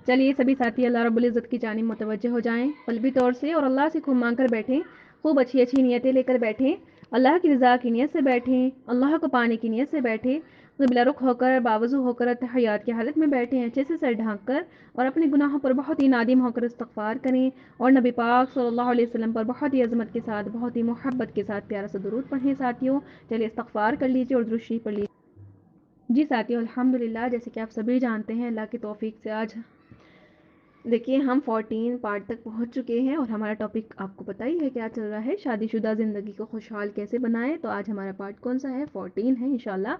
چلیے سبھی ساتھی اللہ رب العزت کی جانب متوجہ ہو جائیں قلبی طور سے، اور اللہ سے خوب مانگ کر بیٹھیں، خوب اچھی اچھی نیتیں لے کر بیٹھیں، اللہ کی رضا کی نیت سے بیٹھیں، اللہ کو پانے کی نیت سے بیٹھیں، قبلہ رخ ہو کر باوضو ہو کر تحیات کی حالت میں بیٹھیں، اچھے سے سر ڈھانک کر اور اپنے گناہوں پر بہت ہی نادم ہو کر استغفار کریں، اور نبی پاک صلی اللہ علیہ وسلم پر بہت ہی عظمت کے ساتھ، بہت ہی محبت کے ساتھ پیارا سا درود پڑھیں ساتھیوں۔ چلیے استغفار کر لیجیے اور درود شریف پڑھ لیجیے۔ جی ساتھیوں، الحمدللہ جیسے کہ آپ سبھی جانتے ہیں اللہ کی توفیق سے آج دیکھیے ہم 14 پارٹ تک پہنچ چکے ہیں، اور ہمارا ٹاپک آپ کو پتہ ہی ہے کیا چل رہا ہے، شادی شدہ زندگی کو خوشحال کیسے بنائیں۔ تو آج ہمارا پارٹ کون سا ہے؟ 14 ہے انشاءاللہ۔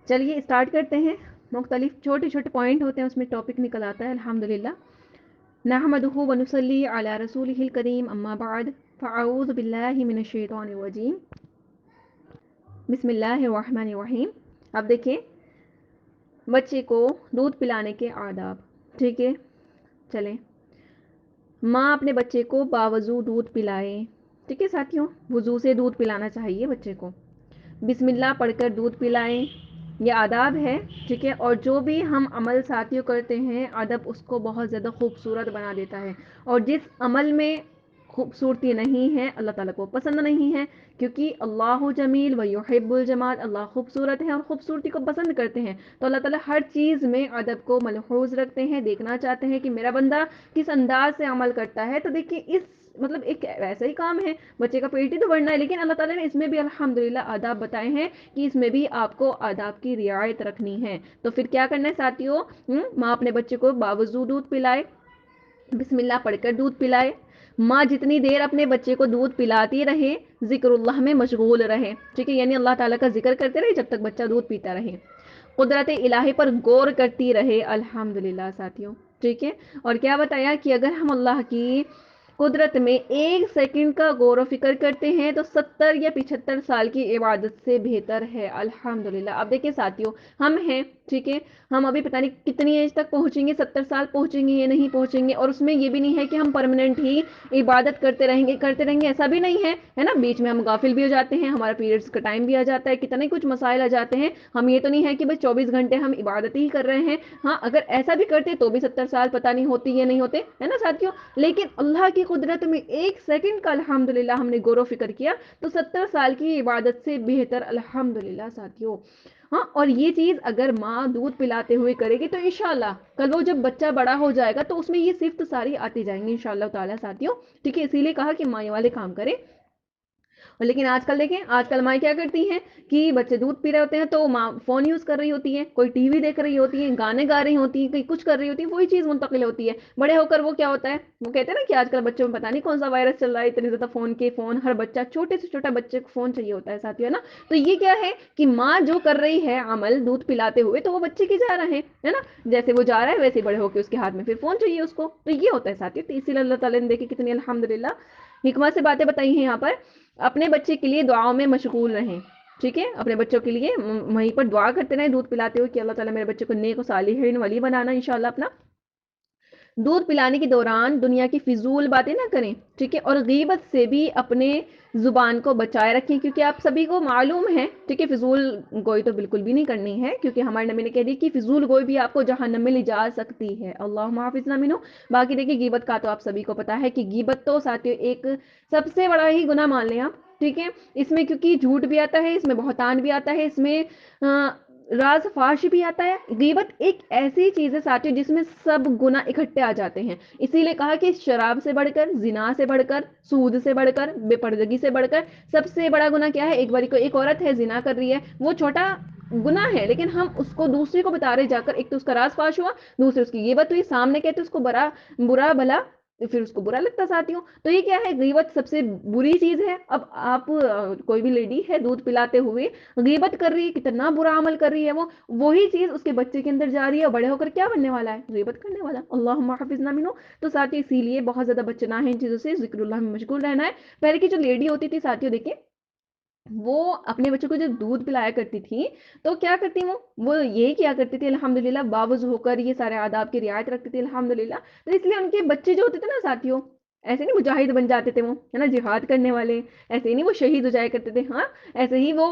چلیے اسٹارٹ کرتے ہیں۔ مختلف چھوٹے چھوٹے پوائنٹ ہوتے ہیں، اس میں ٹاپک نکل آتا ہے الحمدللہ۔ نحمدہ ونصلی علی رسولہ الکریم، اما بعد، فاعوذ باللہ من الشیطان الرجیم، بسم اللہ الرحمن الرحیم۔ اب دیکھیں بچے کو دودھ پلانے کے آداب، ٹھیک ہے؟ چلیں، ماں اپنے بچے کو باوضو دودھ پلائے، ٹھیک ہے ساتھیوں؟ وضو سے دودھ پلانا چاہیے بچے کو، بسم اللہ پڑھ کر دودھ پلائیں، یہ آداب ہے، ٹھیک ہے؟ اور جو بھی ہم عمل ساتھیوں کرتے ہیں، ادب اس کو بہت زیادہ خوبصورت بنا دیتا ہے، اور جس عمل میں خوبصورتی نہیں ہے اللہ تعالیٰ کو پسند نہیں ہے، کیونکہ اللہ جمیل و یحب الجمال، اللہ خوبصورت ہے اور خوبصورتی کو پسند کرتے ہیں، تو اللہ تعالیٰ ہر چیز میں ادب کو ملحوظ رکھتے ہیں، دیکھنا چاہتے ہیں کہ میرا بندہ کس انداز سے عمل کرتا ہے۔ تو دیکھیں اس مطلب ایک ایسا ہی کام ہے، بچے کا پیٹ ہی تو بڑھنا ہے، لیکن اللہ تعالیٰ نے اس میں بھی الحمدللہ آداب بتائے ہیں کہ اس میں بھی آپ کو آداب کی رعایت رکھنی ہے۔ تو پھر کیا کرنا ہے ساتھیوں؟ ماں اپنے بچے کو باوضو دودھ پلائے، بسم اللہ پڑھ کر دودھ پلائے، ماں جتنی دیر اپنے بچے کو دودھ پلاتی رہے ذکر اللہ میں مشغول رہے، ٹھیک ہے؟ یعنی اللہ تعالیٰ کا ذکر کرتے رہے جب تک بچہ دودھ پیتا رہے، قدرت الہی پر غور کرتی رہے، الحمدللہ ساتھیوں، ٹھیک ہے؟ اور کیا بتایا کہ اگر ہم اللہ کی قدرت میں ایک سیکنڈ کا غور و فکر کرتے ہیں تو 70 یا 75 سال کی عبادت سے بہتر ہے، الحمدللہ۔ اب دیکھیں ساتھیوں، ہم ہیں، ٹھیک ہے؟ ہم ابھی پتہ نہیں کتنی ایج تک پہنچیں گے، 70 سال پہنچیں گے یا نہیں پہنچیں گے، اور اس میں یہ بھی نہیں ہے کہ ہم پرماننٹ ہی عبادت کرتے رہیں گے، ایسا بھی نہیں ہے نا؟ بیچ میں ہم غافل بھی ہو جاتے ہیں، ہمارا پیریڈز کا ٹائم بھی آ جاتا ہے، کتنے کچھ مسائل آ جاتے ہیں، ہم یہ تو نہیں ہے کہ بس 24 گھنٹے ہم عبادت ہی کر رہے ہیں۔ ہاں اگر ایسا بھی کرتے تو بھی 70 سال پتہ نہیں ہوتی یا نہیں ہوتے، ہے نا ساتھیوں؟ لیکن اللہ کی قدرت میں ایک سیکنڈ کا الحمدللہ ہم نے غور و فکر کیا تو 70 سال کی عبادت سے بہتر، الحمدللہ ساتھیوں۔ ہاں، اور یہ چیز اگر ماں دودھ پلاتے ہوئے کرے گی تو انشاءاللہ کل وہ جب بچہ بڑا ہو جائے گا تو اس میں یہ صفت ساری آتی جائیں گی انشاءاللہ تعالیٰ ساتھیوں، ٹھیک ہے؟ اسی لیے کہا کہ ماں یہ والے کام کرے۔ لیکن آج کل دیکھیں، آج کل مائیں کیا کرتی ہیں کہ بچے دودھ پی رہے ہوتے ہیں تو ماں فون یوز کر رہی ہوتی ہے، کوئی ٹی وی دیکھ رہی ہوتی ہے، گانے گا رہی ہوتی ہیں، کہیں کچھ کر رہی ہوتی ہے، وہی چیز منتقل ہوتی ہے۔ بڑے ہو کر وہ کیا ہوتا ہے، وہ کہتے ہیں نا کہ آج کل بچوں میں پتہ نہیں کون سا وائرس چل رہا ہے، اتنے زیادہ فون، ہر بچہ چھوٹے سے چھوٹا بچے کو فون چاہیے ہوتا ہے ساتھیوں، ہے نا؟ تو یہ کیا ہے کہ ماں جو کر رہی ہے عمل دودھ پلاتے ہوئے تو وہ بچے کی جا رہا ہے نا؟ جیسے وہ جا رہا ہے ویسے بڑے ہو کے اس کے ہاتھ میں پھر فون چاہیے اس کو، تو یہ ہوتا ہے ساتھیوں۔ تو اسی لیے اللہ تعالیٰ نے دیکھیں کتنی الحمدللہ حکمت سے باتیں بتائی ہیں یہاں پر۔ اپنے بچے کے لیے دعاؤں میں مشغول رہیں، ٹھیک ہے؟ اپنے بچوں کے لیے وہیں پر دعا کرتے رہیں دودھ پلاتے ہوئے کہ اللہ تعالیٰ میرے بچے کو نیک و صالحین ولی بنانا انشاءاللہ اپنا۔ دودھ پلانے کے دوران دنیا کی فضول باتیں نہ کریں، ٹھیک ہے؟ اور غیبت سے بھی اپنے زبان کو بچائے رکھیں، کیونکہ آپ سبھی کو معلوم ہے، ٹھیک ہے؟ فضول گوئی تو بالکل بھی نہیں کرنی ہے، کیونکہ ہمارے نبی نے کہہ دی کہ فضول گوئی بھی آپ کو جہنم میں لے جا سکتی ہے، اللہم حافظنا منہ۔ باقی دیکھیں غیبت کا تو آپ سبھی کو پتا ہے کہ غیبت تو ساتھیوں ایک سب سے بڑا ہی گناہ مان لیں آپ، ٹھیک ہے؟ اس میں کیونکہ جھوٹ بھی آتا ہے، اس میں بہتان بھی آتا ہے، اس میں راز فاش بھی آتا ہے۔ غیبت ایک ایسی چیز ہے ساتھیوں جس میں سب گناہ اکٹھے آ جاتے ہیں، اسی لیے کہا کہ شراب سے بڑھ کر، زنا سے بڑھ کر، سود سے بڑھ کر، بے پردگی سے بڑھ کر سب سے بڑا گناہ کیا ہے؟ ایک باری کو ایک عورت ہے زنا کر رہی ہے، وہ چھوٹا گناہ ہے، لیکن ہم اس کو دوسرے کو بتا رہے جا کر، ایک تو اس کا راز فاش ہوا، دوسرے اس کی غیبت ہوئی، سامنے کہتے اس کو برا بھلا، پھر اس کو برا لگتا ساتھیوں۔ تو یہ کیا ہے؟ غیبت سب سے بری چیز ہے۔ اب آپ کوئی بھی لیڈی ہے دودھ پلاتے ہوئے غیبت کر رہی ہے، کتنا برا عمل کر رہی ہے، وہ وہی چیز اس کے بچے کے اندر جا رہی ہے، اور بڑے ہو کر کیا بننے والا ہے؟ غیبت کرنے والا، اللہم حافظنا منہ۔ تو ساتھی اسی لیے بہت زیادہ بچنا ہے ان چیزوں سے، ذکر اللہ میں مشغول رہنا ہے۔ پہلے کی جو لیڈی ہوتی تھی ساتھیوں دیکھیں، وہ اپنے بچوں کو جو دودھ پلایا کرتی تھی تو کیا کرتی وہ یہی کیا کرتی تھی الحمدللہ، باوضو ہو کر یہ سارے آداب کی رعایت رکھتی تھی الحمدللہ۔ تو اس لیے ان کے بچے جو ہوتے تھے نا ساتھیوں، ایسے نہیں مجاہد بن جاتے تھے وہ، ہے نا؟ جہاد کرنے والے ایسے ہی نہیں وہ شہید ہو جایا کرتے تھے، ہاں ایسے ہی وہ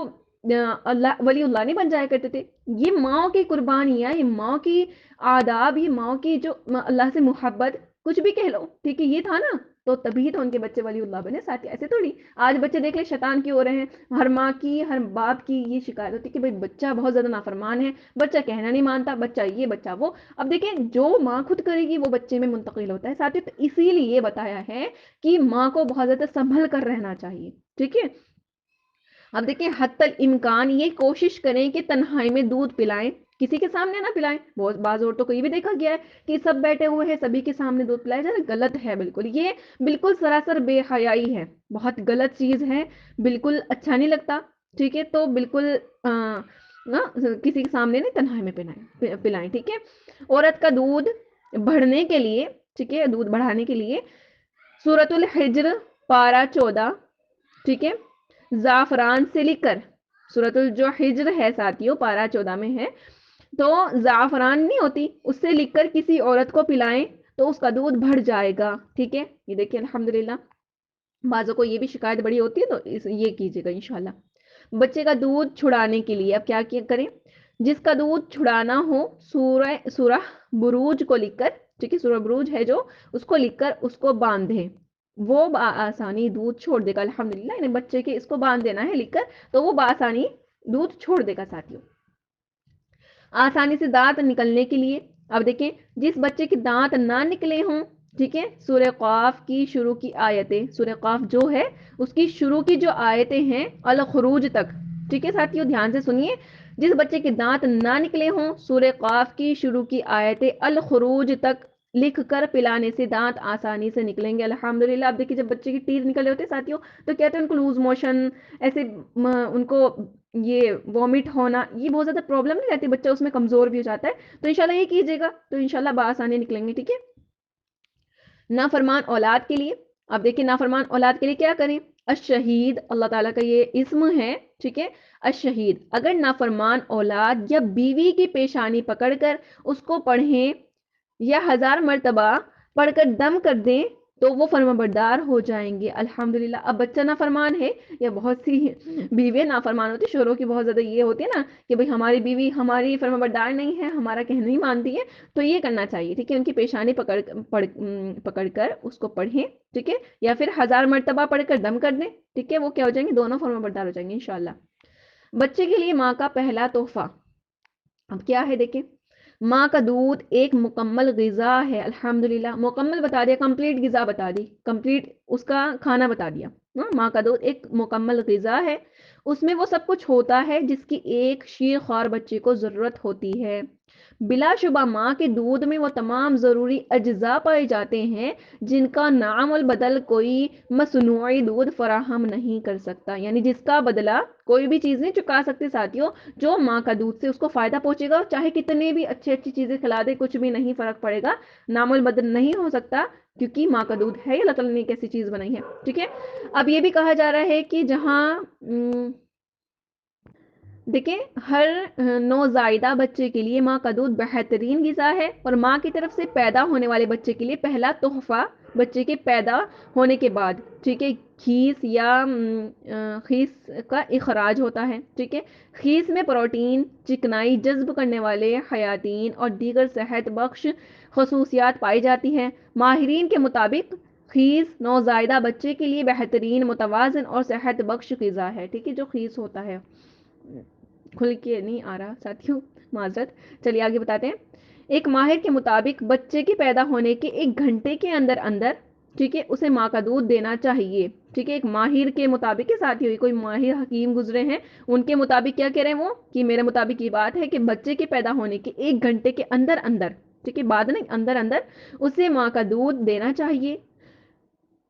اللہ ولی اللہ نہیں بن جایا کرتے تھے. یہ ماؤں کی قربانیاں، یہ ماؤں کی آداب، یہ ماؤں کی جو اللہ سے محبت، کچھ بھی کہہ لو، ٹھیک ہے، یہ تھا نا، تو تبھی تو ان کے بچے ولی اللہ بنے. ساتھ ایسے تھوڑی آج بچے دیکھ لیں شیطان کی ہو رہے ہیں. ہر ماں کی، ہر باپ کی یہ شکایت ہوتی ہے کہ بھائی بچہ بہت زیادہ نافرمان ہے، بچہ کہنا نہیں مانتا، بچہ یہ بچہ وہ. اب دیکھیں جو ماں خود کرے گی وہ بچے میں منتقل ہوتا ہے. ساتھ تو اسی لیے بتایا ہے کہ ماں کو بہت زیادہ سنبھل کر رہنا چاہیے. ٹھیک ہے. اب دیکھیں حتی الامکان یہ کوشش کریں کہ تنہائی میں دودھ پلائیں، کسی کے سامنے نہ پلائیں. بہت بعض عورتوں کو یہ بھی دیکھا گیا ہے کہ سب بیٹھے ہوئے ہیں، سبھی کے سامنے دودھ پلایا جائے. غلط ہے بالکل، یہ بالکل سراسر بے حیائی ہے، بہت غلط چیز ہے، بالکل اچھا نہیں لگتا. ٹھیک ہے. تو بالکل کسی کے سامنے نہیں، تنہائی میں پلائیں. ٹھیک ہے. عورت کا دودھ بڑھنے کے لیے، ٹھیک ہے، دودھ بڑھانے کے لیے سورۃ الحجر پارہ 14، ٹھیک ہے، زعفران سے لکھ کر، سورۃ جو حجر ہے ساتھیوں پارہ 14 میں ہے، تو زعفران نہیں ہوتی، اس سے لکھ کر کسی عورت کو پلائیں تو اس کا دودھ بڑھ جائے گا. ٹھیک ہے. یہ دیکھیں الحمدللہ. بعضوں کو یہ بھی شکایت بڑی ہوتی ہے، تو یہ کیجیے گا انشاءاللہ. بچے کا دودھ چھڑانے کے لیے اب کیا کریں؟ جس کا دودھ چھڑانا ہو سورہ بروج کو لکھ کر، ٹھیک ہے، سورہ بروج ہے جو، اس کو لکھ کر اس کو باندھیں، وہ بآسانی دودھ چھوڑ دے گا الحمدللہ. یعنی بچے کے اس کو باندھ دینا ہے لکھ کر، تو وہ بآسانی دودھ چھوڑ دے گا. ساتھیوں آسانی سے دانت نکلنے کے لیے اب دیکھیں جس بچے کے دانت نہ نکلے ہوں، ٹھیک ہے، سورہ قاف کی شروع کی آیتیں، سورہ قاف جو ہے اس کی شروع کی جو آیتیں ہیں الخروج تک، ٹھیک ہے ساتھیوں دھیان سے سنیے. جس بچے کے دانت نہ نکلے ہوں سورہ قاف کی شروع کی آیتیں الخروج تک لکھ کر پلانے سے دانت آسانی سے نکلیں گے الحمدللہ. اب دیکھیے جب بچے کی ٹیتھ نکلے ہوتے ساتھیوں تو کہتے ہیں ان کو لوز موشن، ایسے ان کو یہ وومٹ ہونا، یہ بہت زیادہ پرابلم نہیں رہتی، بچہ اس میں کمزور بھی ہو جاتا ہے. تو انشاءاللہ یہ کیجیے گا تو انشاءاللہ بآسانی نکلیں گے. ٹھیک ہے. نافرمان اولاد کے لیے اب دیکھیں نافرمان اولاد کے لیے کیا کریں؟ الشہید اللہ تعالیٰ کا یہ اسم ہے. ٹھیک ہے. الشہید اگر نافرمان اولاد یا بیوی کی پیشانی پکڑ کر اس کو پڑھیں یا 1000 مرتبہ پڑھ کر دم کر دیں تو وہ فرمانبردار ہو جائیں گے الحمدللہ. اب بچہ نافرمان ہے یا بہت سی بیویاں نافرمان ہوتی، شوہروں کی بہت زیادہ یہ ہوتی ہے نا کہ بھئی ہماری بیوی ہماری فرمانبردار نہیں ہے، ہمارا کہنا نہیں مانتی ہے، تو یہ کرنا چاہیے. ٹھیک ہے. ان کی پیشانی پکڑ کر اس کو پڑھیں. ٹھیک ہے. یا پھر 1000 مرتبہ پڑھ کر دم کر دیں. ٹھیک ہے. وہ کیا ہو جائیں گے؟ دونوں فرمانبردار ہو جائیں گے انشاءاللہ. بچے کے لیے ماں کا پہلا تحفہ اب کیا ہے؟ دیکھیں ماں کا دودھ ایک مکمل غذا ہے الحمدللہ. مکمل بتا دیا، کمپلیٹ غذا بتا دی، کمپلیٹ اس کا کھانا بتا دیا. ماں کا دودھ ایک مکمل غذا ہے، اس میں وہ سب کچھ ہوتا ہے جس کی ایک شیر خوار بچے کو ضرورت ہوتی ہے. بلا شبہ ماں کے دودھ میں وہ تمام ضروری اجزاء پائے جاتے ہیں جن کا نام البدل کوئی مصنوعی دودھ فراہم نہیں کر سکتا. یعنی جس کا بدلہ کوئی بھی چیز نہیں چکا سکتی ساتھیوں. جو ماں کا دودھ سے اس کو فائدہ پہنچے گا، چاہے کتنے بھی اچھی چیزیں کھلا دے، کچھ بھی نہیں فرق پڑے گا، نام البدل نہیں ہو سکتا، کیونکہ ماں کا دودھ ہے، اللہ تعالیٰ نے ایک ایسی چیز بنائی ہے. ٹھیک ہے. اب یہ بھی کہا جا رہا ہے کہ جہاں دیکھیں ہر نوزائیدہ بچے کے لیے ماں کا دودھ بہترین غذا ہے، اور ماں کی طرف سے پیدا ہونے والے بچے کے لیے پہلا تحفہ بچے کے پیدا ہونے کے بعد، ٹھیک ہے، خیس یا خیس کا اخراج ہوتا ہے. ٹھیک ہے. خیس میں پروٹین، چکنائی جذب کرنے والے حیاتین اور دیگر صحت بخش خصوصیات پائی جاتی ہیں. ماہرین کے مطابق خیس نوزائیدہ بچے کے لیے بہترین، متوازن اور صحت بخش غذا ہے. ٹھیک ہے. جو خیس ہوتا ہے، کھل کے نہیں آ رہا ساتھیوں، معذرت. چلیے آگے بتاتے ہیں. ایک ماہر کے مطابق بچے کے پیدا ہونے کے 1 گھنٹے کے اندر ٹھیک ہے، اسے ماں کا دودھ دینا چاہیے. ٹھیک ہے. ایک ماہر کے مطابق کے ساتھ ہوئی، کوئی ماہر حکیم گزرے ہیں، ان کے مطابق کیا کہہ رہے ہیں وہ کہ میرے مطابق یہ بات ہے کہ بچے کے پیدا ہونے کے 1 گھنٹے کے اندر ٹھیک ہے، بعد نہیں، اندر اسے ماں کا دودھ دینا چاہیے.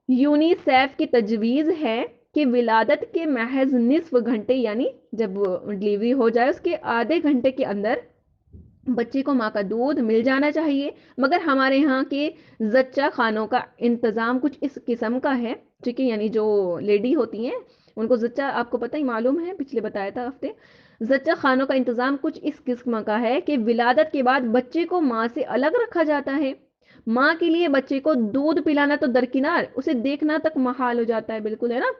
یونیسیف کی تجویز ہے کہ ولادت کے محض نصف گھنٹے، یعنی جب ڈلیوری ہو جائے اس کے آدھے گھنٹے کے اندر بچے کو ماں کا دودھ مل جانا چاہیے. مگر ہمارے ہاں کے زچہ خانوں کا انتظام کچھ اس قسم کا ہے. ٹھیک ہے. یعنی جو لیڈی ہوتی ہیں ان کو زچہ، آپ کو پتہ ہی معلوم ہے، پچھلے بتایا تھا ہفتے، زچہ خانوں کا انتظام کچھ اس قسم کا ہے کہ ولادت کے بعد بچے کو ماں سے الگ رکھا جاتا ہے. ماں کے لیے بچے کو دودھ پلانا تو درکنار، اسے دیکھنا تک محال ہو جاتا ہے، بالکل ہے نا۔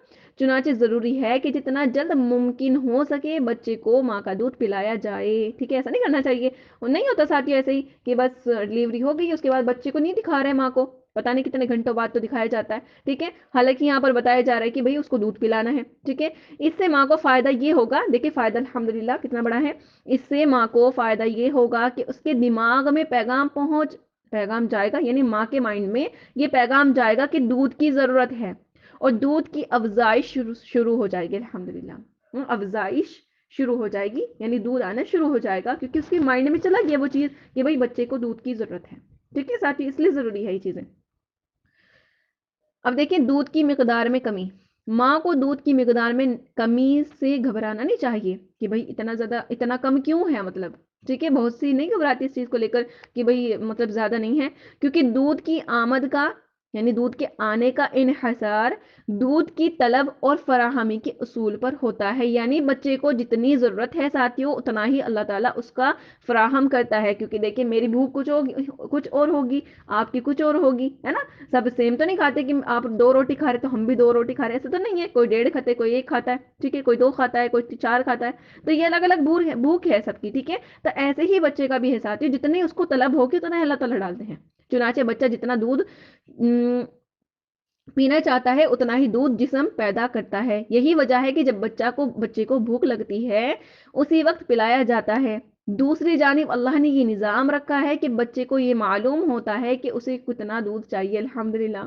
چنانچہ ضروری ہے کہ جتنا جلد ممکن ہو سکے بچے کو ماں کا دودھ پلایا جائے، ٹھیک ہے، ایسا نہیں کرنا چاہیے۔ اور نہیں ہوتا ساتھی ایسے ہی کہ بس ڈلیوری ہو گئی اس کے بعد بچے کو نہیں دکھا رہے ماں کو، پتہ نہیں کتنے گھنٹوں بعد تو دکھایا جاتا ہے، ٹھیک ہے، حالانکہ یہاں پر بتایا جا رہا ہے کہ بھئی اس کو دودھ پلانا ہے، ٹھیک ہے۔ اس سے ماں کو فائدہ یہ ہوگا، دیکھیں فائدہ الحمدللہ کتنا بڑا ہے، اس سے ماں کو فائدہ یہ ہوگا کہ اس کے دماغ میں پیغام جائے گا، یعنی ماں کے مائنڈ میں یہ پیغام جائے گا کہ دودھ کی ضرورت ہے، اور دودھ کی افزائش شروع ہو جائے گی الحمدللہ، افزائش شروع ہو جائے گی، یعنی دودھ آنا شروع ہو جائے گا، کیونکہ اس کے مائنڈ میں چلا گیا وہ چیز کہ بھئی بچے کو دودھ کی ضرورت ہے، ٹھیک ہے ساتھی، اس لیے ضروری ہے یہ چیزیں۔ اب دیکھیں دودھ کی مقدار میں کمی، ماں کو دودھ کی مقدار میں کمی سے گھبرانا نہیں چاہیے کہ بھئی اتنا زیادہ اتنا کم کیوں ہے، مطلب ٹھیک ہے، بہت سی نہیں گھبراتی اس چیز کو لے کر کہ بھئی مطلب زیادہ نہیں ہے، کیونکہ دودھ کی آمد کا یعنی دودھ کے آنے کا انحصار دودھ کی طلب اور فراہمی کے اصول پر ہوتا ہے، یعنی بچے کو جتنی ضرورت ہے ساتھیوں اتنا ہی اللہ تعالیٰ اس کا فراہم کرتا ہے، کیونکہ دیکھیں میری بھوک کچھ اور ہوگی، آپ کی کچھ اور ہوگی، ہے نا، سب سیم تو نہیں کھاتے کہ آپ 2 روٹی کھا رہے تو ہم بھی 2 روٹی کھا رہے، ایسا تو نہیں ہے، کوئی 1.5 کھاتے کوئی 1 کھاتا ہے، ٹھیک ہے، کوئی 2 کھاتا ہے کوئی 4 کھاتا ہے، تو یہ الگ الگ بھوک ہے سب کی، ٹھیک ہے، تو ایسے ہی بچے کا بھی ہے ساتھی، جتنی اس کو طلب ہوگی اتنا اللہ تعالیٰ ڈالتے ہیں، چنانچہ بچہ جتنا دودھ پینا چاہتا ہے اتنا ہی دودھ جسم پیدا کرتا ہے، یہی وجہ ہے کہ جب بچے کو بھوک لگتی ہے اسی وقت پلایا جاتا ہے۔ دوسری جانب اللہ نے یہ نظام رکھا ہے کہ بچے کو یہ معلوم ہوتا ہے کہ اسے کتنا دودھ چاہیے، الحمدللہ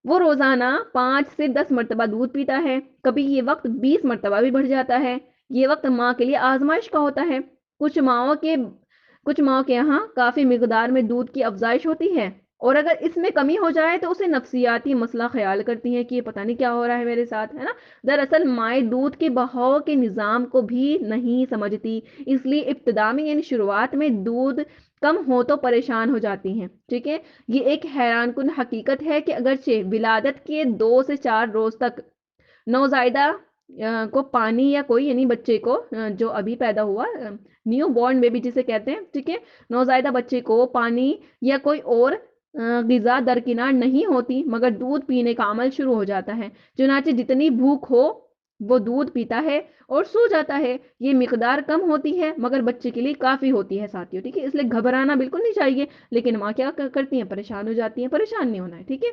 وہ روزانہ 5 سے 10 مرتبہ دودھ پیتا ہے، کبھی یہ وقت 20 مرتبہ بھی بڑھ جاتا ہے، یہ وقت ماں کے لیے آزمائش کا ہوتا ہے، کچھ ماؤں کے یہاں کافی مقدار میں دودھ کی افزائش ہوتی ہے، اور اگر اس میں کمی ہو جائے تو اسے نفسیاتی مسئلہ خیال کرتی ہیں کہ یہ پتہ نہیں کیا ہو رہا ہے میرے ساتھ، ہے نا، دراصل مائیں دودھ کے بہاؤ کے نظام کو بھی نہیں سمجھتی، اس لیے ابتدا میں یعنی شروعات میں دودھ کم ہو تو پریشان ہو جاتی ہیں، ٹھیک ہے، یہ ایک حیران کن حقیقت ہے کہ اگرچہ ولادت کے 2 سے 4 روز تک نوزائیدہ کو پانی یا کوئی یعنی بچے کو جو ابھی پیدا ہوا نیو بورن بیبی جسے کہتے ہیں، ٹھیک ہے، نوزائیدہ بچے کو پانی یا کوئی اور غذا درکنار نہیں ہوتی، مگر دودھ پینے کا عمل شروع ہو جاتا ہے، چنانچہ جتنی بھوک ہو وہ دودھ پیتا ہے اور سو جاتا ہے، یہ مقدار کم ہوتی ہے مگر بچے کے لیے کافی ہوتی ہے ساتھیوں، ٹھیک ہے، اس لیے گھبرانا بالکل نہیں چاہیے، لیکن ماں کیا کرتی ہیں پریشان ہو جاتی ہیں، پریشان نہیں ہونا ہے، ٹھیک ہے۔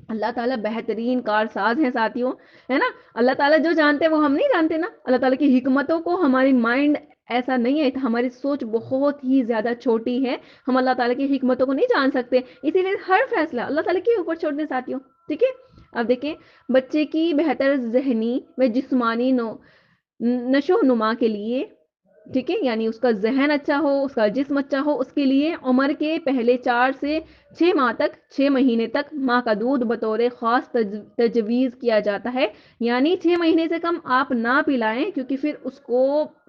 اللہ تعالیٰ بہترین کارساز ہیں ساتھیوں، ہے نا، اللہ تعالیٰ جو جانتے ہیں وہ ہم نہیں جانتے نا، اللہ تعالیٰ کی حکمتوں کو ہماری مائنڈ ایسا نہیں ہے، ہماری سوچ بہت ہی زیادہ چھوٹی ہے، ہم اللہ تعالیٰ کی حکمتوں کو نہیں جان سکتے، اسی لیے ہر فیصلہ اللہ تعالیٰ کے اوپر چھوڑ دیں ساتھیوں، ٹھیک ہے۔ اب دیکھیں بچے کی بہتر ذہنی و جسمانی نشو و نما کے لیے، ٹھیک ہے، یعنی اس کا ذہن اچھا ہو اس کا جسم اچھا ہو، اس کے لیے عمر کے پہلے 4 سے 6 ماہ تک 6 مہینے تک ماں کا دودھ بطور خاص تجویز کیا جاتا ہے، یعنی 6 مہینے سے کم آپ نہ پلائیں کیونکہ پھر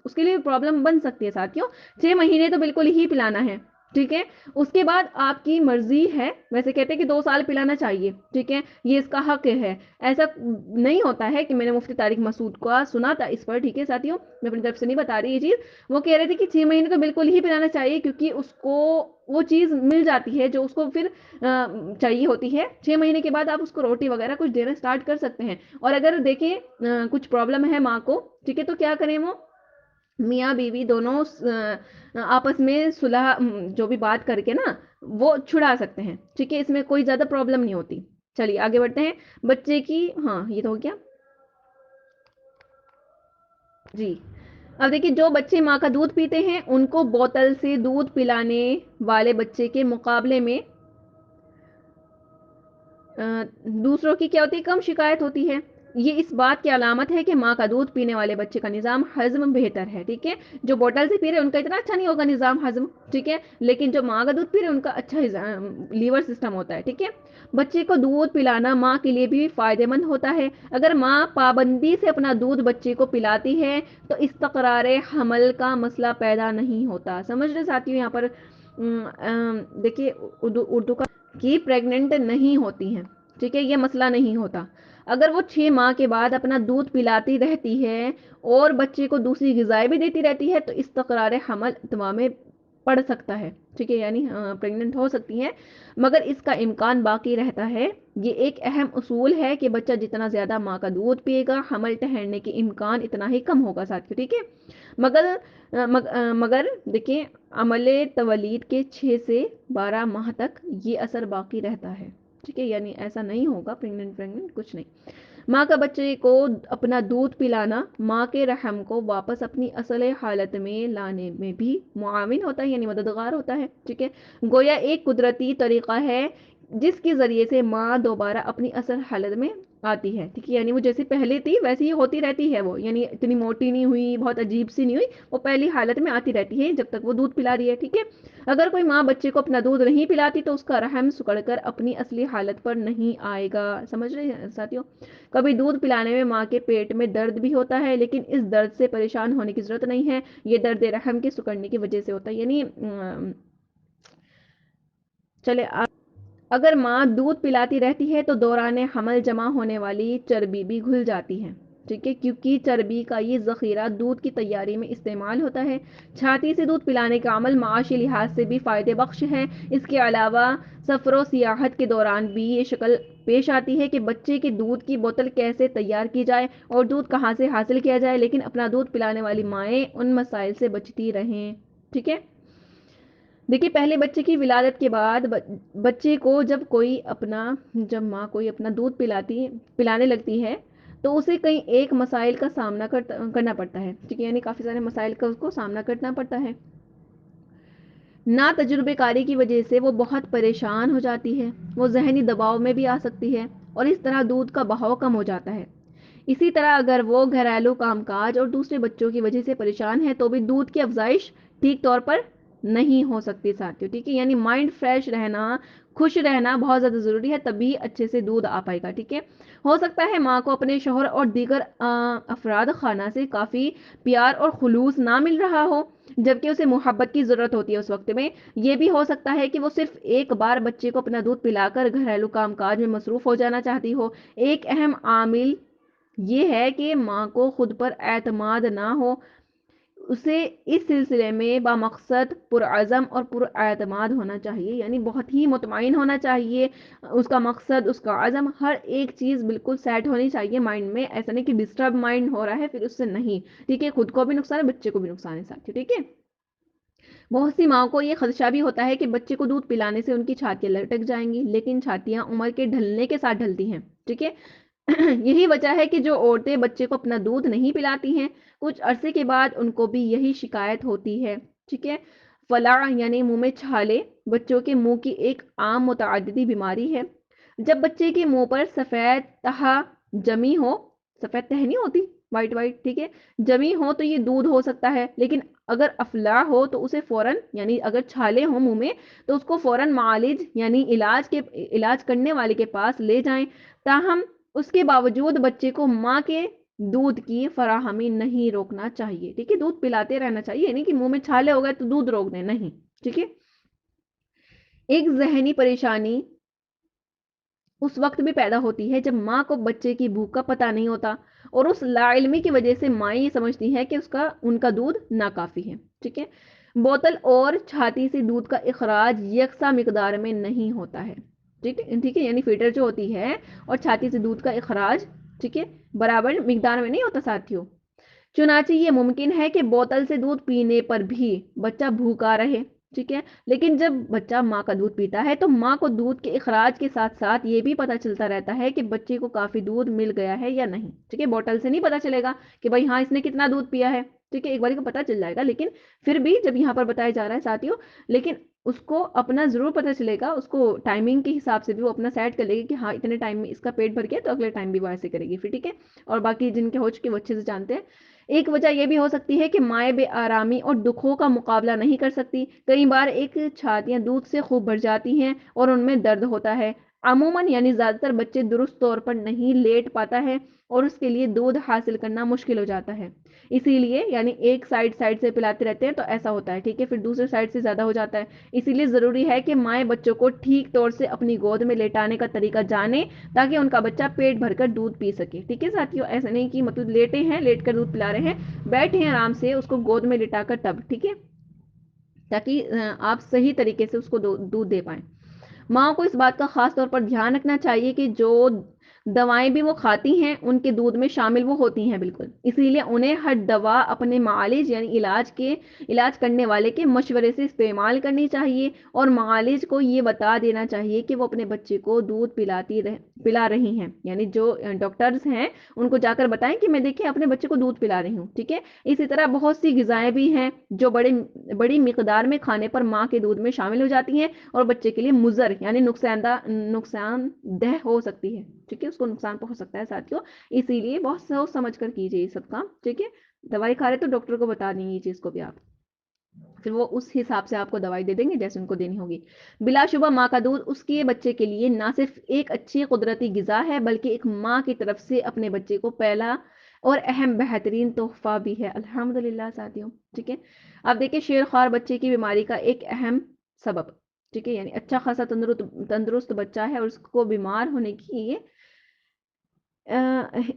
اس کے لیے پرابلم بن سکتی ہے ساتھیوں، 6 مہینے تو بالکل ہی پلانا ہے، ٹھیک ہے، اس کے بعد آپ کی مرضی ہے، ویسے کہتے ہیں کہ 2 سال پلانا چاہیے، ٹھیک ہے، یہ اس کا حق ہے، ایسا نہیں ہوتا ہے کہ میں نے مفتی طارق مسعود کو سنا تھا اس پر، ٹھیک ہے ساتھیوں، میں اپنی طرف سے نہیں بتا رہی یہ چیز، وہ کہہ رہے تھے کہ 6 مہینے تو بالکل ہی پلانا چاہیے کیونکہ اس کو وہ چیز مل جاتی ہے جو اس کو پھر چاہیے ہوتی ہے، 6 مہینے کے بعد آپ اس کو روٹی وغیرہ کچھ دینا سٹارٹ کر سکتے ہیں، اور اگر دیکھیں کچھ پرابلم ہے ماں کو، ٹھیک ہے، تو کیا کریں وہ میاں بیوی دونوں آپس میں صلح جو بھی بات کر کے نا وہ چھڑا سکتے ہیں، ٹھیک ہے، اس میں کوئی زیادہ پرابلم نہیں ہوتی۔ چلیے آگے بڑھتے ہیں، بچے کی ہاں یہ تو ہو گیا جی۔ اب دیکھیں جو بچے ماں کا دودھ پیتے ہیں ان کو بوتل سے دودھ پلانے والے بچے کے مقابلے میں دوسروں کی کیا ہوتی ہے کم شکایت ہوتی ہے، یہ اس بات کی علامت ہے کہ ماں کا دودھ پینے والے بچے کا نظام ہضم بہتر ہے، ٹھیک ہے، جو بوتل سے پی رہے ان کا اتنا اچھا نہیں ہوگا نظام ہضم، ٹھیک ہے، لیکن جو ماں کا دودھ پی رہے ان کا اچھا لیور سسٹم ہوتا ہے، ٹھیک ہے، بچے کو دودھ پلانا ماں کے لیے بھی فائدہ مند ہوتا ہے، اگر ماں پابندی سے اپنا دودھ بچے کو پلاتی ہے تو استقرار حمل کا مسئلہ پیدا نہیں ہوتا، سمجھ رہے ساتھیوں، یہاں پر دیکھیے اردو کا کی پریگننٹ نہیں ہوتی ہیں، ٹھیک ہے، یہ مسئلہ نہیں ہوتا، اگر وہ 6 ماہ کے بعد اپنا دودھ پلاتی رہتی ہے اور بچے کو دوسری غذائیں بھی دیتی رہتی ہے تو استقرار حمل اتمام پڑ سکتا ہے، ٹھیک ہے، یعنی پریگننٹ ہو سکتی ہیں، مگر اس کا امکان باقی رہتا ہے۔ یہ ایک اہم اصول ہے کہ بچہ جتنا زیادہ ماں کا دودھ پیے گا، حمل ٹھہرنے کے امکان اتنا ہی کم ہوگا ساتھ، ٹھیک ہے۔ مگر مگر دیکھیں، عمل تولید کے 6 سے 12 ماہ تک یہ اثر باقی رہتا ہے، ٹھیک ہے، یعنی ایسا نہیں ہوگا پریگننٹ کچھ نہیں۔ ماں کا بچے کو اپنا دودھ پلانا ماں کے رحم کو واپس اپنی اصل حالت میں لانے میں بھی معاون ہوتا ہے، یعنی مددگار ہوتا ہے، ٹھیک ہے۔ گویا ایک قدرتی طریقہ ہے جس کے ذریعے سے ماں دوبارہ اپنی اصل حالت میں آتی ہے، ٹھیک ہے، یعنی وہ جیسی پہلے تھی ویسی ہی ہوتی رہتی ہے، وہ یعنی اتنی موٹی نہیں ہوئی، بہت عجیب سی نہیں ہوئی، وہ پہلی حالت میں آتی رہتی ہے جب تک وہ دودھ پلا رہی ہے، ٹھیک ہے۔ اگر کوئی ماں بچے کو اپنا دودھ نہیں پلاتی تو اس کا رحم سکڑ کر اپنی اصلی حالت پر نہیں آئے گا، سمجھ رہے ہیں ساتھیوں؟ کبھی دودھ پلانے میں ماں کے پیٹ میں درد بھی ہوتا ہے، لیکن اس درد سے پریشان ہونے کی ضرورت نہیں ہے، یہ درد رحم کے سکڑنے کی وجہ سے ہوتا ہے، یعنی چلے اگر ماں دودھ پلاتی رہتی ہے تو دوران حمل جمع ہونے والی چربی بھی گھل جاتی ہے، ٹھیک ہے، کیونکہ چربی کا یہ ذخیرہ دودھ کی تیاری میں استعمال ہوتا ہے۔ چھاتی سے دودھ پلانے کا عمل معاشی لحاظ سے بھی فائدے بخش ہے۔ اس کے علاوہ سفر و سیاحت کے دوران بھی یہ شکل پیش آتی ہے کہ بچے کے دودھ کی بوتل کیسے تیار کی جائے اور دودھ کہاں سے حاصل کیا جائے، لیکن اپنا دودھ پلانے والی مائیں ان مسائل سے بچتی رہیں، ٹھیک ہے۔ دیکھیے، پہلے بچے کی ولادت کے بعد بچے کو جب ماں کوئی اپنا دودھ پلانے لگتی ہے تو اسے کئی ایک مسائل کا سامنا کرنا پڑتا ہے، ٹھیک ہے، یعنی کافی سارے مسائل کا اس کو سامنا کرنا پڑتا ہے۔ نا تجربے کاری کی وجہ سے وہ بہت پریشان ہو جاتی ہے، وہ ذہنی دباؤ میں بھی آ سکتی ہے اور اس طرح دودھ کا بہاؤ کم ہو جاتا ہے۔ اسی طرح اگر وہ گھریلو کام کاج اور دوسرے بچوں کی وجہ سے پریشان ہے تو بھی دودھ کی افزائش ٹھیک طور پر نہیں ہو سکتی ساتھیوں، ٹھیک ہے، یعنی مائنڈ فریش رہنا، خوش رہنا بہت زیادہ ضروری ہے، تبھی اچھے سے دودھ آ پائے گا، ٹھیک ہے۔ ہو سکتا ہے ماں کو اپنے شوہر اور دیگر افراد خانہ سے کافی پیار اور خلوص نہ مل رہا ہو، جبکہ اسے محبت کی ضرورت ہوتی ہے اس وقت میں۔ یہ بھی ہو سکتا ہے کہ وہ صرف ایک بار بچے کو اپنا دودھ پلا کر گھریلو کام کاج میں مصروف ہو جانا چاہتی ہو۔ ایک اہم عامل یہ ہے کہ ماں کو خود پر اعتماد نہ ہو، اسے اس سلسلے میں بامقصد پرعزم اور پراعتماد ہونا چاہیے، یعنی بہت ہی مطمئن ہونا چاہیے، اس کا مقصد، اس کا عزم، ہر ایک چیز بالکل سیٹ ہونی چاہیے مائنڈ میں، ایسا نہیں کہ ڈسٹرب مائنڈ ہو رہا ہے پھر اس سے نہیں، ٹھیک ہے، خود کو بھی نقصان ہے، بچے کو بھی نقصان ہے ساتھ، ٹھیک ہے۔ بہت سی ماں کو یہ خدشہ بھی ہوتا ہے کہ بچے کو دودھ پلانے سے ان کی چھاتیاں لٹک جائیں گی، لیکن چھاتیاں عمر کے ڈھلنے کے ساتھ ڈھلتی ہیں، ٹھیک ہے۔ یہی وجہ ہے کہ جو عورتیں بچے کو اپنا دودھ نہیں پلاتی ہیں کچھ عرصے کے بعد ان کو بھی یہی شکایت ہوتی ہے، ٹھیک ہے۔ فلاع یعنی منہ میں چھالے بچوں کے منہ کی ایک عام متعددی بیماری ہے۔ جب بچے کے منہ پر سفید تہ جمی ہو، سفید تہ نہیں ہوتی، وائٹ وائٹ، ٹھیک ہے، جمی ہو تو یہ دودھ ہو سکتا ہے، لیکن اگر افلاع ہو تو اسے فوراً، یعنی اگر چھالے ہوں منہ میں تو اس کو فوراً معالج یعنی علاج کرنے والے کے پاس لے جائیں۔ تاہم اس کے باوجود بچے کو ماں کے دودھ کی فراہمی نہیں روکنا چاہیے، ٹھیک ہے، دودھ پلاتے رہنا چاہیے، یعنی کہ منہ میں چھالے ہو گئے تو دودھ روک دیں، نہیں، ٹھیک ہے۔ ایک ذہنی پریشانی اس وقت بھی پیدا ہوتی ہے جب ماں کو بچے کی بھوک کا پتہ نہیں ہوتا اور اس لا علمی کی وجہ سے ماں یہ سمجھتی ہے کہ ان کا دودھ ناکافی ہے، ٹھیک ہے۔ بوتل اور چھاتی سے دودھ کا اخراج یکساں مقدار میں نہیں ہوتا ہے، ٹھیک ہے، یعنی فیڈر جو ہوتی ہے اور چھاتی سے دودھ کا اخراج، ٹھیک ہے، برابر مقدار میں نہیں ہوتا ساتھیوں۔ چنانچہ یہ ممکن ہے کہ بوتل سے دودھ پینے پر بھی بچہ بھوکا رہے، ٹھیک ہے، لیکن جب بچہ ماں کا دودھ پیتا ہے تو ماں کو دودھ کے اخراج کے ساتھ ساتھ یہ بھی پتہ چلتا رہتا ہے کہ بچے کو کافی دودھ مل گیا ہے یا نہیں، ٹھیک ہے۔ بوتل سے نہیں پتہ چلے گا کہ بھائی ہاں اس نے کتنا دودھ پیا ہے، ٹھیک ہے، ایک بار کو پتہ چل جائے گا، لیکن پھر بھی جب یہاں پر بتایا جا رہا ہے ساتھیوں، لیکن اس کو اپنا ضرور پتہ چلے گا، اس کو ٹائمنگ کے حساب سے بھی وہ اپنا سیٹ کر لے گی کہ ہاں اتنے ٹائم میں اس کا پیٹ بھر گیا تو اگلے ٹائم بھی وہ ایسے کرے گی پھر، ٹھیک ہے۔ اور باقی جن کے ہو چکے وہ اچھے سے جانتے ہیں۔ ایک وجہ یہ بھی ہو سکتی ہے کہ مائیں بے آرامی اور دکھوں کا مقابلہ نہیں کر سکتی، کئی بار ایک چھاتیاں دودھ سے خوب بھر جاتی ہیں اور ان میں درد ہوتا ہے، عموماً یعنی زیادہ تر بچے درست طور پر نہیں لیٹ پاتا ہے اور اس کے لیے دودھ حاصل کرنا مشکل ہو جاتا ہے، اسی لیے یعنی ایک سائڈ سے پلاتے رہتے ہیں تو ایسا ہوتا ہے، ٹھیک ہے، پھر دوسرے سائڈ سے زیادہ ہو جاتا ہے، اسی لیے ضروری ہے کہ مائیں بچوں کو ٹھیک طور سے اپنی گود میں لیٹانے کا طریقہ جانیں تاکہ ان کا بچہ پیٹ بھر کر دودھ پی سکے، ٹھیک ہے ساتھیوں۔ ایسا نہیں کہ مطلب لیٹے ہیں، لیٹ کر دودھ پلا رہے ہیں، بیٹھے ہیں آرام سے، اس کو گود میں لٹا کر تب، ٹھیک ہے۔ تاکہ آپ صحیح طریقے سے اس کو دودھ دے پائیں۔ ماں کو اس بات کا خاص طور پر دھیان رکھنا چاہیے کہ جو دوائیں بھی وہ کھاتی ہیں ان کے دودھ میں شامل وہ ہوتی ہیں بالکل، اسی لیے انہیں ہر دوا اپنے معالج یعنی علاج کرنے والے کے مشورے سے استعمال کرنی چاہیے، اور معالج کو یہ بتا دینا چاہیے کہ وہ اپنے بچے کو دودھ پلا رہی ہیں، یعنی جو ڈاکٹرز ہیں ان کو جا کر بتائیں کہ میں دیکھیں اپنے بچے کو دودھ پلا رہی ہوں، ٹھیک ہے۔ اسی طرح بہت سی غذائیں بھی ہیں جو بڑی مقدار میں کھانے پر ماں کے دودھ میں شامل ہو جاتی ہیں اور بچے کے لیے مضر یعنی نقصان دہ ہو سکتی ہے، ٹھیک ہے، اس کو نقصان پہنچ سکتا ہے ساتھیوں، اسی لیے بہت سوچ سمجھ کر کیجیے یہ سب کام، ٹھیک ہے۔ دوائی کھا رہے تو ڈاکٹر کو بتا دیں یہ چیز کو بھی آپ، پھر وہ اس حساب سے آپ کو دوائی دے دیں گے جیسے ان کو دینی ہوگی۔ بلا شبہ ماں کا دودھ اس کے بچے کے لیے نہ صرف ایک اچھی قدرتی غذا ہے بلکہ ایک ماں کی طرف سے اپنے بچے کو پہلا اور اہم بہترین تحفہ بھی ہے، الحمدللہ ساتھیوں، ٹھیک ہے۔ اب دیکھیں شیر خوار بچے کی بیماری کا ایک اہم سبب، ٹھیک ہے، یعنی اچھا خاصا تندرست بچہ ہے اور اس کو بیمار ہونے کی یہ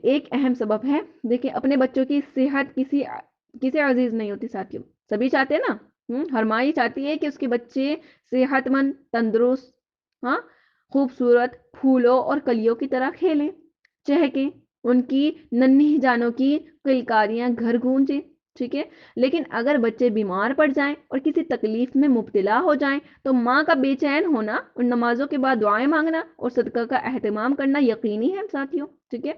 ایک اہم سبب ہے۔ دیکھیں اپنے بچوں کی صحت کسی عزیز نہیں ہوتی ساتھیوں، سبھی چاہتے ہیں نا، ہر ماں یہ چاہتی ہے کہ اس کے بچے صحت مند، تندرست، ہاں، خوبصورت پھولوں اور کلیوں کی طرح کھیلیں، چہکیں، ان کی ننھی جانوں کی کلکاریاں گھر گونجیں، ٹھیک ہے۔ لیکن اگر بچے بیمار پڑ جائیں اور کسی تکلیف میں مبتلا ہو جائیں تو ماں کا بے چین ہونا اور نمازوں کے بعد دعائیں مانگنا اور صدقہ کا اہتمام کرنا یقینی ہے ساتھیوں، ٹھیک ہے۔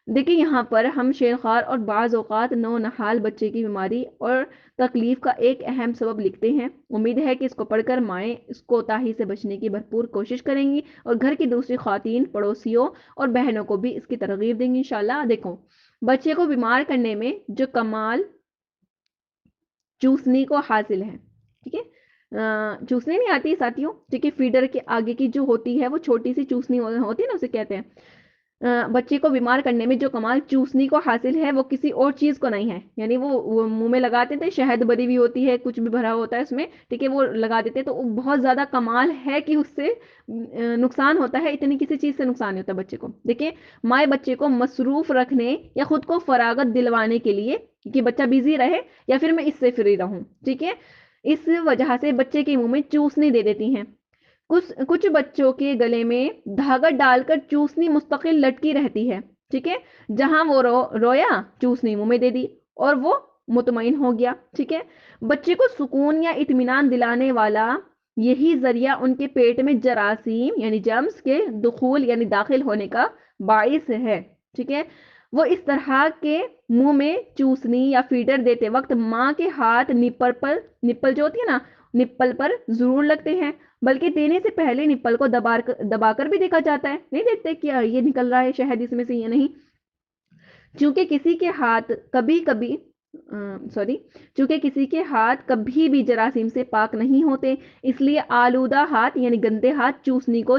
دیکھیں یہاں پر ہم شیرخوار اور بعض اوقات نونہال بچے کی بیماری اور تکلیف کا ایک اہم سبب لکھتے ہیں۔ امید ہے کہ اس کو پڑھ کر مائیں اس کوتاہی سے بچنے کی بھرپور کوشش کریں گی اور گھر کی دوسری خواتین، پڑوسیوں اور بہنوں کو بھی اس کی ترغیب دیں گی انشاءاللہ۔ دیکھو بچے کو بیمار کرنے میں جو کمال چوسنی کو حاصل ہے، ٹھیک ہے، چوسنی نہیں آتی ساتھیوں، ٹھیک ہے، فیڈر کے آگے کی جو ہوتی ہے وہ چھوٹی سی چوسنی ہوتی ہے نا، اسے کہتے ہیں۔ بچے کو بیمار کرنے میں جو کمال چوسنی کو حاصل ہے وہ کسی اور چیز کو نہیں ہے، یعنی وہ منہ میں لگاتے تھے، شہد بری بھی ہوتی ہے، کچھ بھی بھرا ہوتا ہے اس میں، ٹھیک ہے، وہ لگا دیتے تو بہت زیادہ کمال ہے کہ اس سے نقصان ہوتا ہے، اتنی کسی چیز سے نقصان نہیں ہوتا بچے کو۔ دیکھیں مائیں بچے کو مصروف رکھنے یا خود کو فراغت دلوانے کے لیے کہ بچہ بیزی رہے یا پھر میں اس سے فری رہوں، ٹھیک ہے، اس وجہ سے بچے کے منہ میں چوسنی دے دیتی ہیں۔ کچھ بچوں کے گلے میں دھاگا ڈال کر چوسنی مستقل لٹکی رہتی ہے، ٹھیک ہے، جہاں وہ رویا چوسنی منہ میں دے دی اور وہ مطمئن ہو گیا، ٹھیک ہے۔ بچے کو سکون یا اطمینان دلانے والا یہی ذریعہ ان کے پیٹ میں جراثیم یعنی جرمز کے دخول یعنی داخل ہونے کا باعث ہے، ٹھیک ہے۔ وہ اس طرح کے منہ میں چوسنی یا فیڈر دیتے وقت ماں کے ہاتھ نپل جو ہوتی ہے نا، نپل پر ضرور لگتے ہیں، بلکہ دینے سے پہلے نپل کو دبا کر بھی دیکھا جاتا ہے، نہیں دیکھتے کیا یہ نکل رہا ہے شہد اس میں سے یا نہیں، چونکہ کسی کے ہاتھ کبھی بھی جراثیم سے پاک نہیں ہوتے، اس لیے آلودہ ہاتھ یعنی گندے ہاتھ چوسنی کو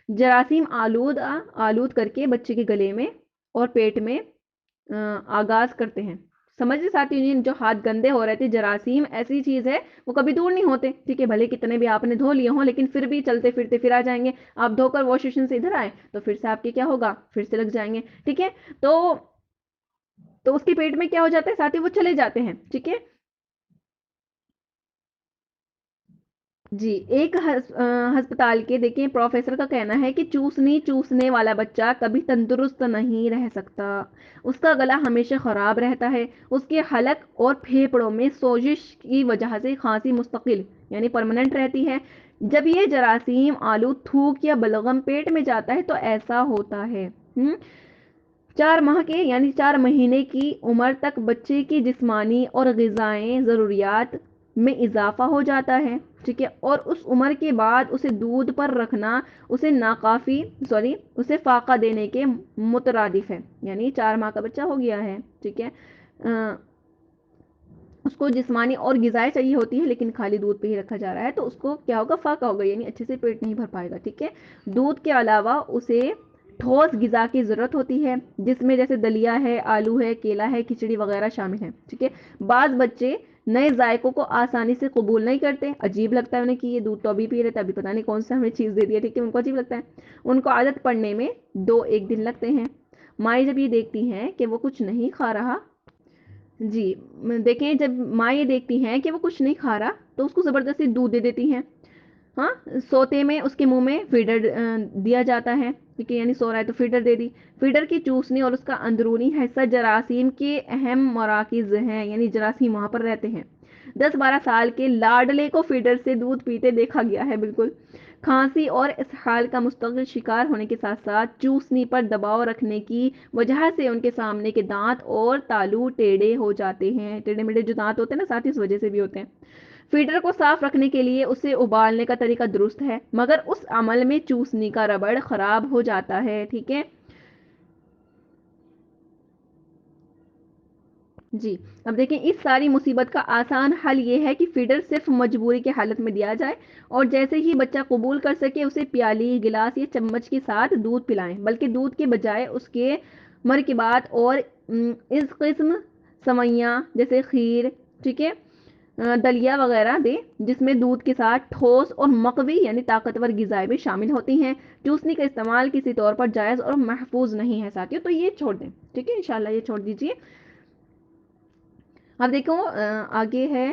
جراثیم آلود کر کے بچے کے گلے میں اور پیٹ میں آغاز کرتے ہیں۔ سمجھ ساتھی جو ہاتھ گندے ہو رہے تھے، جراثیم ایسی چیز ہے وہ کبھی دور نہیں ہوتے، ٹھیک ہے، بھلے کتنے بھی آپ نے دھو لیے ہوں لیکن پھر بھی چلتے پھرتے پھر آ جائیں گے، آپ دھو کر واش بیسن سے ادھر آئے تو پھر سے آپ کے کیا ہوگا، پھر سے لگ جائیں گے، ٹھیک ہے، تو اس کے پیٹ میں کیا ہو جاتا ہے ساتھی، وہ چلے جاتے ہیں، ٹھیک ہے۔ جی ایک ہسپتال کے دیکھیں پروفیسر کا کہنا ہے کہ چوسنے والا بچہ کبھی تندرست نہیں رہ سکتا، اس کا گلا ہمیشہ خراب رہتا ہے، اس کے حلق اور پھیپڑوں میں سوزش کی وجہ سے کھانسی مستقل یعنی پرماننٹ رہتی ہے۔ جب یہ جراثیم آلود تھوک یا بلغم پیٹ میں جاتا ہے تو ایسا ہوتا ہے۔ 4 ماہ کے یعنی 4 مہینے کی عمر تک بچے کی جسمانی اور غذائی ضروریات میں اضافہ ہو جاتا ہے، ٹھیک ہے، اور اس عمر کے بعد اسے دودھ پر رکھنا اسے فاقہ دینے کے مترادف ہے، یعنی 4 ماہ کا بچہ ہو گیا ہے، ٹھیک ہے، اس کو جسمانی اور غذائیں چاہیے ہوتی ہے لیکن خالی دودھ پہ ہی رکھا جا رہا ہے تو اس کو کیا ہوگا، فاقہ ہوگا، یعنی اچھے سے پیٹ نہیں بھر پائے گا، ٹھیک ہے۔ دودھ کے علاوہ اسے ٹھوس غذا کی ضرورت ہوتی ہے جس میں جیسے دلیا ہے، آلو ہے، کیلا ہے، کھچڑی وغیرہ شامل ہیں، ٹھیک ہے۔ بعض بچے نئے ذائقوں کو آسانی سے قبول نہیں کرتے، عجیب لگتا ہے انہیں کہ یہ دودھ تو ابھی پی رہے تھے، ابھی پتہ نہیں کون سا ہمیں چیز دے دیا، ٹھیک ہے، ان کو عجیب لگتا ہے، ان کو عادت پڑنے میں 2-1 دن لگتے ہیں۔ مائیں جب یہ دیکھتی ہیں کہ وہ کچھ نہیں کھا رہا جی دیکھیں جب ماں یہ دیکھتی ہیں کہ وہ کچھ نہیں کھا رہا تو اس کو زبردستی دودھ دے دیتی ہیں. ہاں سوتے میں اس کے منہ میں فیڈر دیا جاتا ہے، ٹھیک ہے، یعنی سو رہا ہے تو فیڈر دے دی. فیڈر کی چوسنی اور اس کا اندرونی حصہ جراثیم کے اہم مراکز ہیں، یعنی جراثیم وہاں پر رہتے ہیں. 10-12 سال کے لاڈلے کو فیڈر سے دودھ پیتے دیکھا گیا ہے. بالکل کھانسی اور اسہال کا مستقل شکار ہونے کے ساتھ ساتھ چوسنی پر دباؤ رکھنے کی وجہ سے ان کے سامنے کے دانت اور تالو ٹیڑھے ہو جاتے ہیں. ٹیڑھے میڑھے جو دانت ہوتے ہیں نا ساتھ اس وجہ سے بھی ہوتے ہیں. فیڈر کو صاف رکھنے کے لیے اسے ابالنے کا طریقہ درست ہے، مگر اس عمل میں چوسنی کا ربڑ خراب ہو جاتا ہے. ٹھیک ہے جی. اب دیکھیں اس ساری مصیبت کا آسان حل یہ ہے کہ فیڈر صرف مجبوری کی حالت میں دیا جائے اور جیسے ہی بچہ قبول کر سکے اسے پیالی گلاس یا چمچ کے ساتھ دودھ پلائیں، بلکہ دودھ کے بجائے اس کے مرکبات اور اس قسم سوئیاں جیسے کھیر، ٹھیک ہے، دلیا وغیرہ دیں جس میں دودھ کے ساتھ ٹھوس اور مقوی یعنی طاقتور غذائیں بھی شامل ہوتی ہیں. چوسنی کا استعمال کسی طور پر جائز اور محفوظ نہیں ہے ساتھیوں، تو یہ چھوڑ دیں. ٹھیک ہے انشاءاللہ یہ چھوڑ دیجئے. اب دیکھو آگے ہے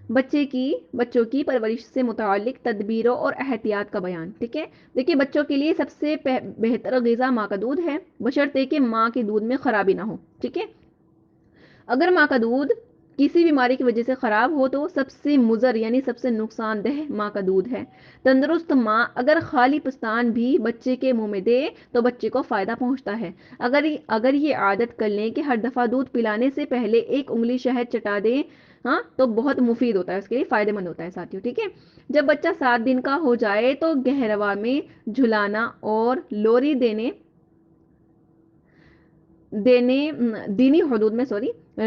بچوں کی پرورش سے متعلق تدبیروں اور احتیاط کا بیان. ٹھیک ہے دیکھیے بچوں کے لیے سب سے بہتر غذا ماں کا دودھ ہے، بشرطے کہ ماں کے دودھ میں خرابی نہ ہو. ٹھیک ہے اگر ماں کا دودھ کسی بیماری کی وجہ سے خراب ہو تو سب سے مضر یعنی سب سے نقصان دہ ماں کا دودھ ہے. تندرست ماں اگر خالی پستان بھی بچے کے منہ میں دے تو بچے کو فائدہ پہنچتا ہے. اگر یہ عادت کر لیں کہ ہر دفعہ دودھ پلانے سے پہلے ایک انگلی شہد چٹا دیں ہاں تو بہت مفید ہوتا ہے، اس کے لیے فائدہ مند ہوتا ہے ساتھیوں. ٹھیک ہے جب بچہ 7 دن کا ہو جائے تو گہروا میں جھلانا اور لوری دینے دینی حدود میں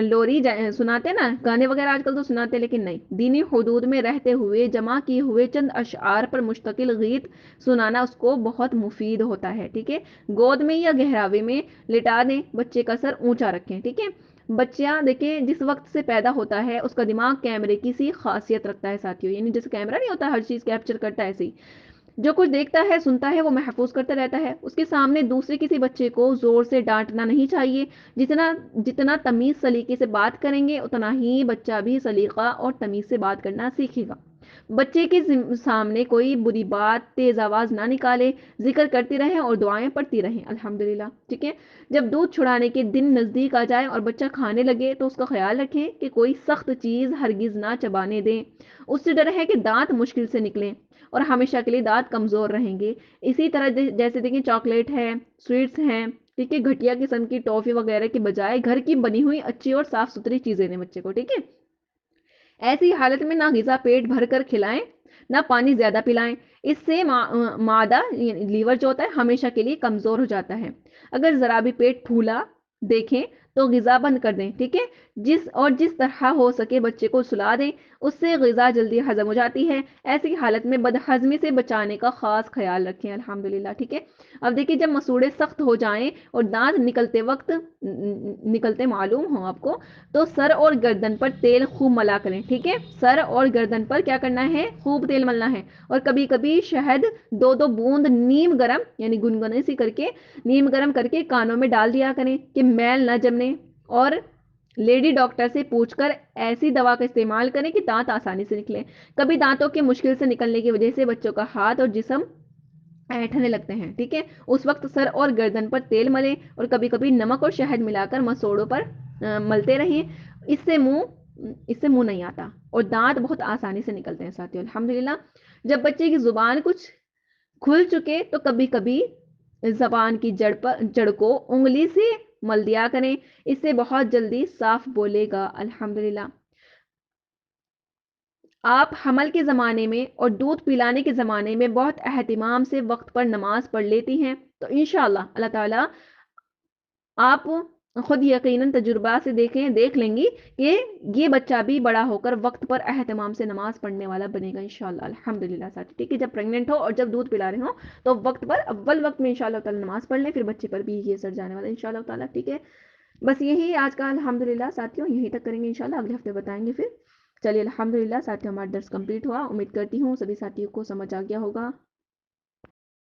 لوری سناتے نا گانے وغیرہ آج کل تو سناتے لیکن نہیں، دینی حدود میں رہتے ہوئے جمع کیے ہوئے چند اشعار پر مشتقل گیت سنانا اس کو بہت مفید ہوتا ہے. ٹھیک ہے گود میں یا گہراوے میں لٹا دیں، بچے کا سر اونچا رکھیں. ٹھیک ہے بچہ دیکھیں جس وقت سے پیدا ہوتا ہے اس کا دماغ کیمرے کی سی خاصیت رکھتا ہے ساتھیوں، یعنی جیسے کیمرہ نہیں ہوتا ہر چیز کیپچر کرتا ہے ایسے ہی جو کچھ دیکھتا ہے سنتا ہے وہ محفوظ کرتا رہتا ہے. اس کے سامنے دوسرے کسی بچے کو زور سے ڈانٹنا نہیں چاہیے. جتنا تمیز سلیقے سے بات کریں گے اتنا ہی بچہ بھی سلیقہ اور تمیز سے بات کرنا سیکھے گا. بچے کے سامنے کوئی بری بات تیز آواز نہ نکالے، ذکر کرتی رہیں اور دعائیں پڑھتی رہیں الحمدللہ. ٹھیک ہے جب دودھ چھڑانے کے دن نزدیک آ جائے اور بچہ کھانے لگے تو اس کا خیال رکھیں کہ کوئی سخت چیز ہرگز نہ چبانے دیں. اس سے ڈر ہے کہ دانت مشکل سے نکلیں اور ہمیشہ کے لیے دانت کمزور رہیں گے. اسی طرح جیسے دیکھیں چاکلیٹ ہے، سویٹس ہیں، ٹھیک ہے گھٹیا قسم کی ٹافی وغیرہ کے بجائے گھر کی بنی ہوئی اچھی اور صاف ستھری چیزیں دیں بچے کو. ٹھیک ہے ایسی حالت میں نہ غذا پیٹ بھر کر کھلائیں نہ پانی زیادہ پلائیں، اس سے معدہ لیور جو ہوتا ہے ہمیشہ کے لیے کمزور ہو جاتا ہے. اگر ذرا بھی پیٹ پھولا دیکھیں تو غذا بند کر دیں. ٹھیک ہے جس طرح ہو سکے بچے کو سلا دیں، اس سے غذا جلدی ہضم ہو جاتی ہے. ایسی حالت میں بدہضمی سے بچانے کا خاص خیال رکھیں الحمدللہ. ٹھیک ہے اب دیکھیے جب مسوڑے سخت ہو جائیں اور دانت نکلتے معلوم ہوں آپ کو تو سر اور گردن پر تیل خوب ملا کریں. ٹھیک ہے سر اور گردن پر کیا کرنا ہے خوب تیل ملنا ہے اور کبھی کبھی شہد 2 بوند نیم گرم یعنی گنگنے سی کر کے نیم گرم کر کے کانوں میں ڈال دیا کریں کہ میل نہ جمنے. اور لیڈی ڈاکٹر سے پوچھ کر ایسی دوا کا استعمال کریں کہ دانت آسانی سے نکلیں. کبھی دانتوں کے مشکل سے نکلنے کی وجہ سے بچوں کا ہاتھ اور جسم ایٹھنے لگتے ہیں. ٹھیک ہے اس وقت سر اور گردن پر تیل ملیں اور کبھی کبھی نمک اور شہد ملا کر مسوڑوں پر ملتے رہیں. اس سے منہ نہیں آتا اور دانت بہت آسانی سے نکلتے ہیں ساتھیوں الحمدللہ. جب بچے کی زبان کچھ کھل چکے تو کبھی کبھی زبان کی جڑ کو انگلی سے مل دیا کریں، اس سے بہت جلدی صاف بولے گا الحمدللہ. آپ حمل کے زمانے میں اور دودھ پلانے کے زمانے میں بہت اہتمام سے وقت پر نماز پڑھ لیتی ہیں تو انشاءاللہ اللہ تعالیٰ آپ خود یقیناً تجربہ سے دیکھ لیں گی کہ یہ بچہ بھی بڑا ہو کر وقت پر اہتمام سے نماز پڑھنے والا بنے گا انشاءاللہ الحمدللہ. ساتھ ٹھیک ہے جب پریگننٹ ہو اور جب دودھ پلا رہے ہو تو وقت پر اول وقت میں انشاءاللہ تعالیٰ نماز پڑھ لیں، پھر بچے پر بھی یہ اثر جانے والا انشاءاللہ تعالیٰ. ٹھیک ہے بس یہی آج کا الحمدللہ ساتھیوں یہیں تک کریں گے انشاءاللہ، اگلے ہفتے بتائیں گے پھر. چلیے الحمدللہ ساتھیوں ہمارا درس کمپلیٹ ہوا، امید کرتی ہوں سبھی ساتھیوں کو سمجھ آ گیا ہوگا.